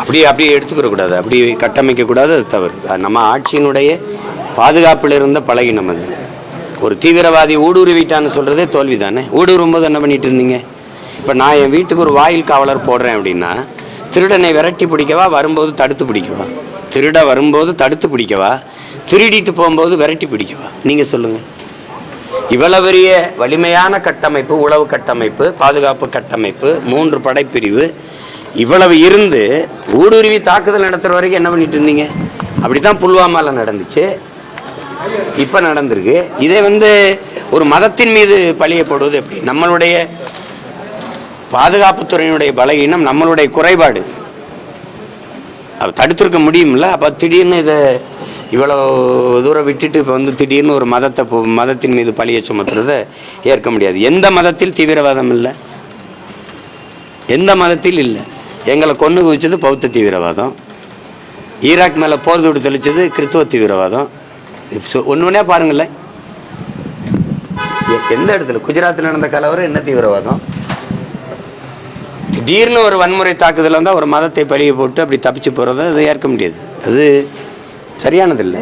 அப்படி எடுத்துக்கிறக்கூடாது, அப்படி கட்டமைக்கக்கூடாது, அது தவறு. நம்ம ஆட்சியினுடைய பாதுகாப்பில் இருந்த பழகினம் அது. ஒரு தீவிரவாதி ஊடுருவிட்டான்னு சொல்கிறதே தோல்வி தானே. ஊடுருவும் போது என்ன பண்ணிட்டு இருந்தீங்க? இப்போ நான் என் வீட்டுக்கு ஒரு வாயில் காவலர் போடுறேன் அப்படின்னா, திருடனை விரட்டி பிடிக்கவா, வரும்போது தடுத்து பிடிக்கவா? திருட வரும்போது தடுத்து பிடிக்கவா, திருடிட்டு போகும்போது விரட்டி பிடிக்கவா? நீங்கள் சொல்லுங்கள். இவ்வளவு பெரிய வலிமையான கட்டமைப்பு, உளவு கட்டமைப்பு, பாதுகாப்பு கட்டமைப்பு, 3 படைப்பிரிவு இவ்வளவு இருந்து ஊடுருவி தாக்குதல் நடத்துகிற வரைக்கும் என்ன பண்ணிட்டு இருந்தீங்க? அப்படி தான் புல்வாமாவில் நடந்துச்சு, இப்போ நடந்திருக்கு. இதை ஒரு மதத்தின் மீது பழிய போடுவது எப்படி? நம்மளுடைய பாதுகாப்புத்துறையினுடைய பலகீனம், நம்மளுடைய குறைபாடு. அப்போ தடுத்திருக்க முடியும்ல. அப்போ திடீர்னு இதை இவ்வளோ தூரம் விட்டுட்டு இப்போ திடீர்னு ஒரு மதத்தின் மீது பழிய சுமத்துறதை ஏற்க முடியாது. எந்த மதத்தில் தீவிரவாதம் இல்லை? எந்த மதத்தில் இல்லை? எங்களை கொண்டு குவிச்சது பௌத்த தீவிரவாதம், ஈராக் மேலே போர் தொடு தெளிச்சது கிறிஸ்துவ தீவிரவாதம். ஒன்றுனே பாருங்களேன். எந்த இடத்துல? குஜராத்தில் நடந்த கலவரம் என்ன தீவிரவாதம்? திடீர்னு ஒரு வன்முறை தாக்குதல் வந்தால் ஒரு மதத்தை பழிய போட்டு அப்படி தப்பிச்சு போகிறத அது ஏற்க முடியாது. அது சரியானதில்லை.